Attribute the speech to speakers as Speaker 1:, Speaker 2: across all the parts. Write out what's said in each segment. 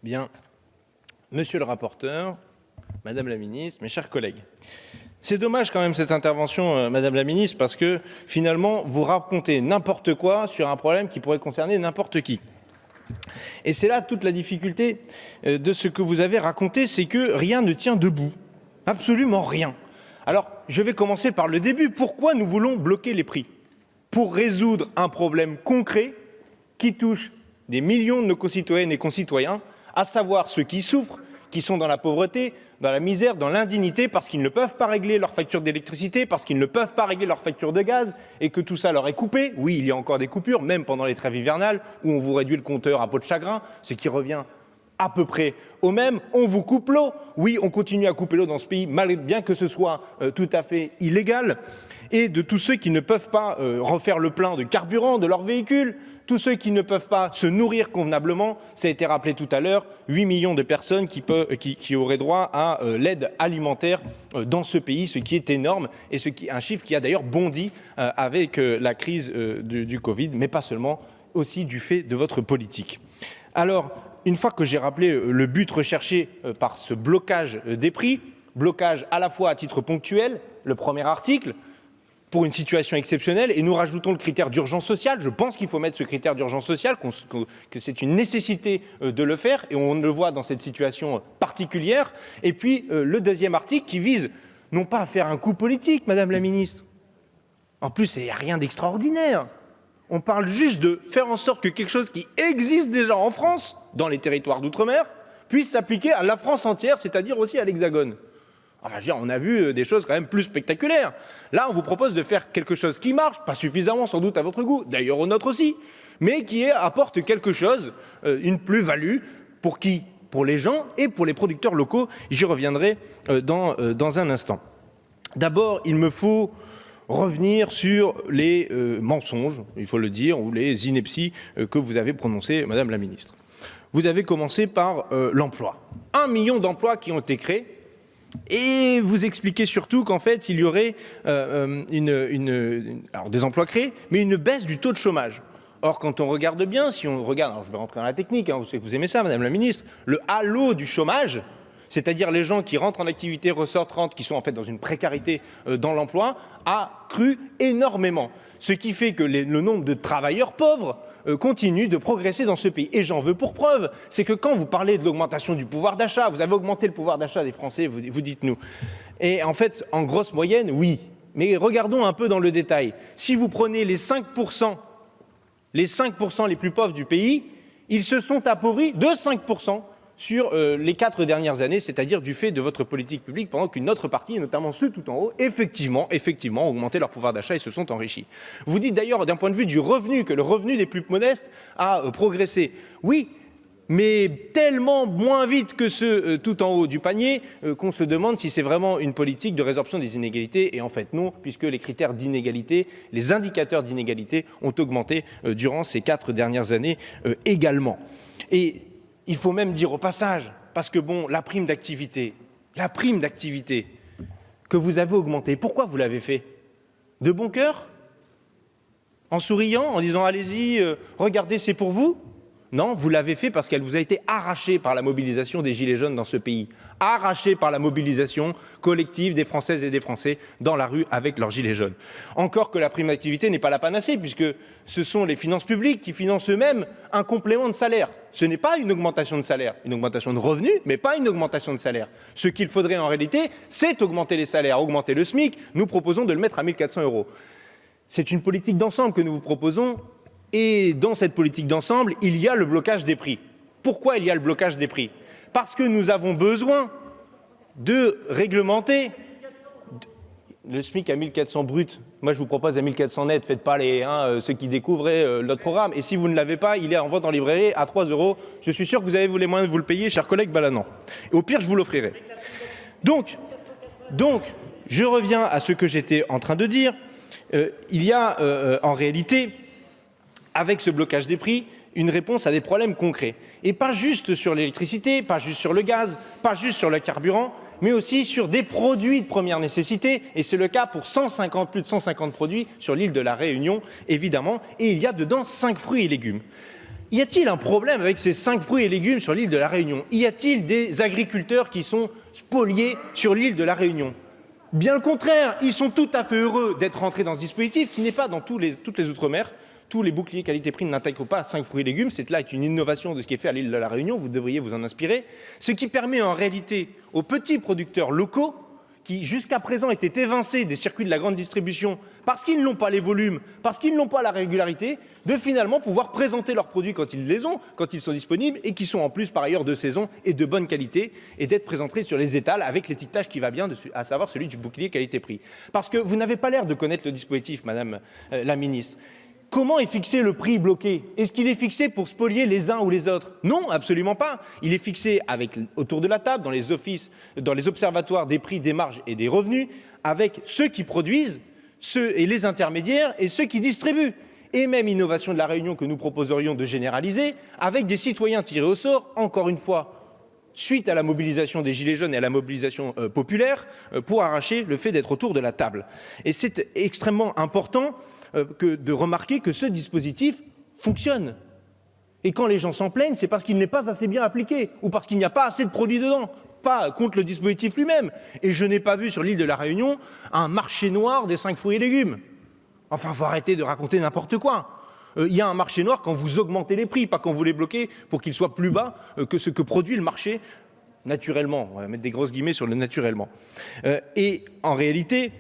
Speaker 1: Bien, monsieur le rapporteur, madame la ministre, mes chers collègues, c'est dommage quand même cette intervention, madame la ministre, parce que finalement, vous racontez n'importe quoi sur un problème qui pourrait concerner n'importe qui. Et c'est là toute la difficulté de ce que vous avez raconté, c'est que rien ne tient debout, absolument rien. Alors, je vais commencer par le début. Pourquoi nous voulons bloquer les prix? Pour résoudre un problème concret qui touche des millions de nos concitoyennes et concitoyens, à savoir ceux qui souffrent, qui sont dans la pauvreté, dans la misère, dans l'indignité, parce qu'ils ne peuvent pas régler leur facture d'électricité, parce qu'ils ne peuvent pas régler leur facture de gaz, et que tout ça leur est coupé. Oui, il y a encore des coupures, même pendant les trêves hivernales, où on vous réduit le compteur à peau de chagrin, ce qui revient à peu près au même. On vous coupe l'eau. Oui, on continue à couper l'eau dans ce pays, bien que ce soit tout à fait illégal. Et de tous ceux qui ne peuvent pas refaire le plein de carburant de leur véhicule, tous ceux qui ne peuvent pas se nourrir convenablement, ça a été rappelé tout à l'heure, 8 millions de personnes qui auraient droit à l'aide alimentaire dans ce pays, ce qui est énorme, et un chiffre qui a d'ailleurs bondi avec la crise du Covid, mais pas seulement, aussi du fait de votre politique. Alors, une fois que j'ai rappelé le but recherché par ce blocage des prix, blocage à la fois à titre ponctuel, le premier article, pour une situation exceptionnelle, et nous rajoutons le critère d'urgence sociale. Je pense qu'il faut mettre ce critère d'urgence sociale, que c'est une nécessité de le faire, et on le voit dans cette situation particulière. Et puis le deuxième article qui vise non pas à faire un coup politique, madame la ministre. En plus, il n'y a rien d'extraordinaire. On parle juste de faire en sorte que quelque chose qui existe déjà en France, dans les territoires d'outre-mer, puisse s'appliquer à la France entière, c'est-à-dire aussi à l'Hexagone. Enfin, on a vu des choses quand même plus spectaculaires. Là, on vous propose de faire quelque chose qui marche, pas suffisamment sans doute à votre goût, d'ailleurs au nôtre aussi, mais qui apporte quelque chose, une plus-value, pour qui? Pour les gens et pour les producteurs locaux. J'y reviendrai dans un instant. D'abord, il me faut revenir sur les mensonges, il faut le dire, ou les inepties que vous avez prononcées, madame la ministre. Vous avez commencé par l'emploi. 1 million d'emplois qui ont été créés. Et vous expliquez surtout qu'en fait, il y aurait alors des emplois créés, mais une baisse du taux de chômage. Or, quand on regarde bien, si on regarde, alors je vais rentrer dans la technique, vous savez que vous aimez ça, madame la ministre, le halo du chômage, c'est-à-dire les gens qui rentrent en activité, ressortent, rentrent, qui sont en fait dans une précarité dans l'emploi, a cru énormément. Ce qui fait que le nombre de travailleurs pauvres continue de progresser dans ce pays. Et j'en veux pour preuve, c'est que quand vous parlez de l'augmentation du pouvoir d'achat, vous avez augmenté le pouvoir d'achat des Français, vous dites-nous. Et en fait, en grosse moyenne, oui. Mais regardons un peu dans le détail. Si vous prenez les 5% les plus pauvres du pays, ils se sont appauvris de 5% sur les 4 dernières années, c'est-à-dire du fait de votre politique publique, pendant qu'une autre partie, et notamment ceux tout en haut, effectivement, ont augmenté leur pouvoir d'achat et se sont enrichis. Vous dites d'ailleurs, d'un point de vue du revenu, que le revenu des plus modestes a progressé. Oui, mais tellement moins vite que ceux tout en haut du panier qu'on se demande si c'est vraiment une politique de résorption des inégalités. Et en fait, non, puisque les critères d'inégalité, les indicateurs d'inégalité ont augmenté durant ces 4 dernières années également. Et il faut même dire au passage, parce que bon, la prime d'activité que vous avez augmentée, pourquoi vous l'avez fait? De bon cœur? En souriant, en disant allez-y, regardez, c'est pour vous? Non, vous l'avez fait parce qu'elle vous a été arrachée par la mobilisation des Gilets jaunes dans ce pays, arrachée par la mobilisation collective des Françaises et des Français dans la rue avec leurs Gilets jaunes. Encore que la prime d'activité n'est pas la panacée, puisque ce sont les finances publiques qui financent eux-mêmes un complément de salaire. Ce n'est pas une augmentation de salaire, une augmentation de revenus, mais pas une augmentation de salaire. Ce qu'il faudrait en réalité, c'est augmenter les salaires, augmenter le SMIC. Nous proposons de le mettre à 1 400 €. C'est une politique d'ensemble que nous vous proposons. Et dans cette politique d'ensemble, il y a le blocage des prix. Pourquoi il y a le blocage des prix? Parce que nous avons besoin de réglementer le SMIC à 1 400 brut. Moi, je vous propose à 1 400 net. Faites pas ceux qui découvrent notre programme. Et si vous ne l'avez pas, il est en vente en librairie à 3 €. Je suis sûr que vous avez les moyens de vous le payer, chers collègues Balanant. Et au pire, je vous l'offrirai. Donc, je reviens à ce que j'étais en train de dire. Il y a en réalité, avec ce blocage des prix, une réponse à des problèmes concrets. Et pas juste sur l'électricité, pas juste sur le gaz, pas juste sur le carburant, mais aussi sur des produits de première nécessité. Et c'est le cas pour plus de 150 produits sur l'île de la Réunion, évidemment. Et il y a dedans 5 fruits et légumes. Y a-t-il un problème avec ces 5 fruits et légumes sur l'île de la Réunion? Y a-t-il des agriculteurs qui sont spoliés sur l'île de la Réunion? Bien le contraire, ils sont tout à fait heureux d'être rentrés dans ce dispositif qui n'est pas dans toutes les Outre-mer. Tous les boucliers qualité-prix n'intègrent pas 5 fruits et légumes. C'est là une innovation de ce qui est fait à l'île de la Réunion. Vous devriez vous en inspirer. Ce qui permet en réalité aux petits producteurs locaux qui jusqu'à présent étaient évincés des circuits de la grande distribution parce qu'ils n'ont pas les volumes, parce qu'ils n'ont pas la régularité, de finalement pouvoir présenter leurs produits quand ils les ont, quand ils sont disponibles et qui sont en plus par ailleurs de saison et de bonne qualité et d'être présentés sur les étals avec l'étiquetage qui va bien, à savoir celui du bouclier qualité-prix. Parce que vous n'avez pas l'air de connaître le dispositif, Madame la Ministre. Comment est fixé le prix bloqué? Est-ce qu'il est fixé pour spolier les uns ou les autres? Non, absolument pas. Il est fixé autour de la table, dans les offices, dans les observatoires des prix, des marges et des revenus, avec ceux qui produisent, ceux et les intermédiaires et ceux qui distribuent. Et même innovation de la Réunion que nous proposerions de généraliser, avec des citoyens tirés au sort, encore une fois, suite à la mobilisation des Gilets jaunes et à la mobilisation populaire, pour arracher le fait d'être autour de la table. Et c'est extrêmement important de remarquer que ce dispositif fonctionne. Et quand les gens s'en plaignent, c'est parce qu'il n'est pas assez bien appliqué ou parce qu'il n'y a pas assez de produits dedans, pas contre le dispositif lui-même. Et je n'ai pas vu sur l'île de la Réunion un marché noir des 5 fruits et légumes. Enfin, il faut arrêter de raconter n'importe quoi. Il y a un marché noir quand vous augmentez les prix, pas quand vous les bloquez pour qu'ils soient plus bas que ce que produit le marché naturellement. On va mettre des grosses guillemets sur le naturellement. Et en réalité,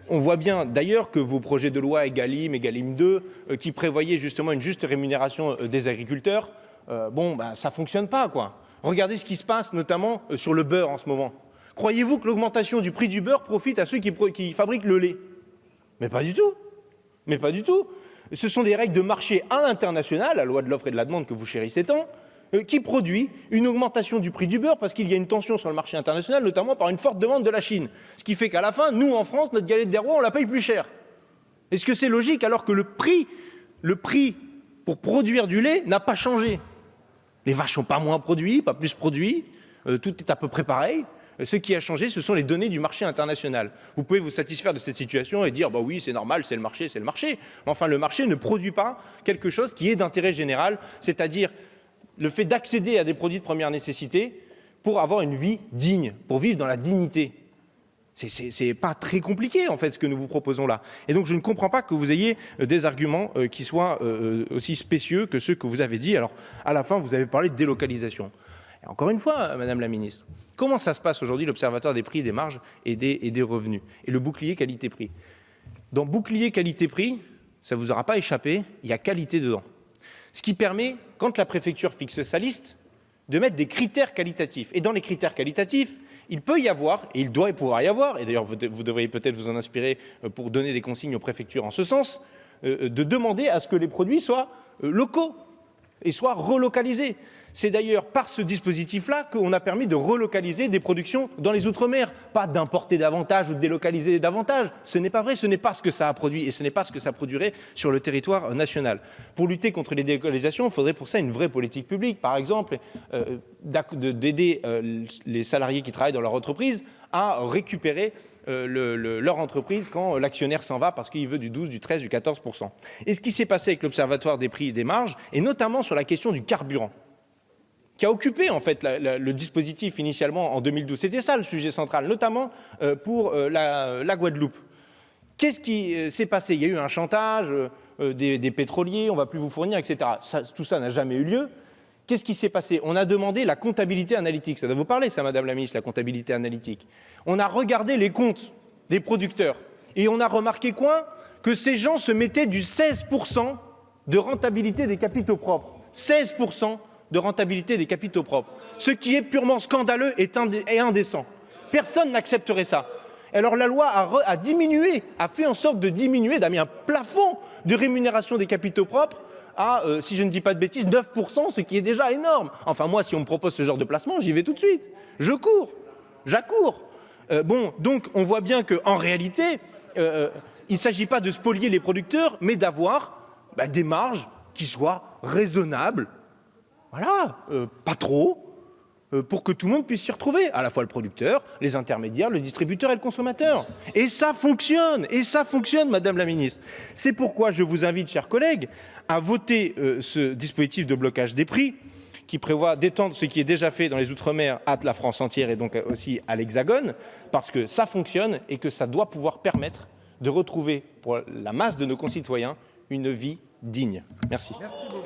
Speaker 1: on voit bien d'ailleurs que vos projets de loi Egalim, Egalim 2, qui prévoyaient justement une juste rémunération des agriculteurs, ça ne fonctionne pas, quoi. Regardez ce qui se passe notamment sur le beurre en ce moment. Croyez-vous que l'augmentation du prix du beurre profite à ceux qui fabriquent le lait? Mais pas du tout. Mais pas du tout. Ce sont des règles de marché à l'international, la loi de l'offre et de la demande que vous chérissez tant, qui produit une augmentation du prix du beurre parce qu'il y a une tension sur le marché international, notamment par une forte demande de la Chine. Ce qui fait qu'à la fin, nous, en France, notre galette des rois, on la paye plus cher. Est-ce que c'est logique alors que le prix pour produire du lait n'a pas changé? Les vaches sont pas moins produits, pas plus produits, tout est à peu près pareil. Ce qui a changé, ce sont les données du marché international. Vous pouvez vous satisfaire de cette situation et dire, bah oui, c'est normal, c'est le marché, c'est le marché. Mais enfin, le marché ne produit pas quelque chose qui est d'intérêt général, c'est-à-dire le fait d'accéder à des produits de première nécessité pour avoir une vie digne, pour vivre dans la dignité. C'est pas très compliqué, en fait, ce que nous vous proposons là. Et donc, je ne comprends pas que vous ayez des arguments qui soient aussi spécieux que ceux que vous avez dit. Alors, à la fin, vous avez parlé de délocalisation. Et encore une fois, Madame la Ministre, comment ça se passe aujourd'hui, l'Observatoire des prix, des marges et des revenus, et le bouclier qualité-prix? Dans bouclier qualité-prix, ça ne vous aura pas échappé, il y a qualité dedans. Ce qui permet, quand la préfecture fixe sa liste, de mettre des critères qualitatifs. Et dans les critères qualitatifs, il peut y avoir, et il doit pouvoir y avoir, et d'ailleurs vous devriez peut-être vous en inspirer pour donner des consignes aux préfectures en ce sens, de demander à ce que les produits soient locaux et soient relocalisés. C'est d'ailleurs par ce dispositif-là qu'on a permis de relocaliser des productions dans les Outre-mer, pas d'importer davantage ou de délocaliser davantage. Ce n'est pas vrai, ce n'est pas ce que ça a produit et ce n'est pas ce que ça produirait sur le territoire national. Pour lutter contre les délocalisations, il faudrait pour ça une vraie politique publique, par exemple, d'aider les salariés qui travaillent dans leur entreprise à récupérer leur entreprise quand l'actionnaire s'en va parce qu'il veut du 12, du 13, du 14%. Et ce qui s'est passé avec l'Observatoire des prix et des marges, et notamment sur la question du carburant, qui a occupé en fait le dispositif initialement en 2012. C'était ça le sujet central, notamment pour la Guadeloupe. Qu'est-ce qui s'est passé? Il y a eu un chantage des pétroliers, on ne va plus vous fournir, etc. Tout ça n'a jamais eu lieu. Qu'est-ce qui s'est passé? On a demandé la comptabilité analytique. Ça doit vous parler, ça, Madame la Ministre, la comptabilité analytique. On a regardé les comptes des producteurs et on a remarqué quoi? Que ces gens se mettaient du 16% de rentabilité des capitaux propres. 16% de rentabilité des capitaux propres. Ce qui est purement scandaleux et indécent. Personne n'accepterait ça. Alors la loi a diminué, a fait en sorte de diminuer, d'a mis un plafond de rémunération des capitaux propres à, si je ne dis pas de bêtises, 9%, ce qui est déjà énorme. Enfin moi, si on me propose ce genre de placement, j'y vais tout de suite. Je cours, j'accours. Donc on voit bien qu'en réalité, il ne s'agit pas de spolier les producteurs, mais d'avoir des marges qui soient raisonnables. Voilà, pas trop, pour que tout le monde puisse s'y retrouver, à la fois le producteur, les intermédiaires, le distributeur et le consommateur. Et ça fonctionne, Madame la Ministre. C'est pourquoi je vous invite, chers collègues, à voter ce dispositif de blocage des prix qui prévoit d'étendre ce qui est déjà fait dans les Outre-mer à la France entière et donc aussi à l'Hexagone, parce que ça fonctionne et que ça doit pouvoir permettre de retrouver pour la masse de nos concitoyens une vie digne. Merci.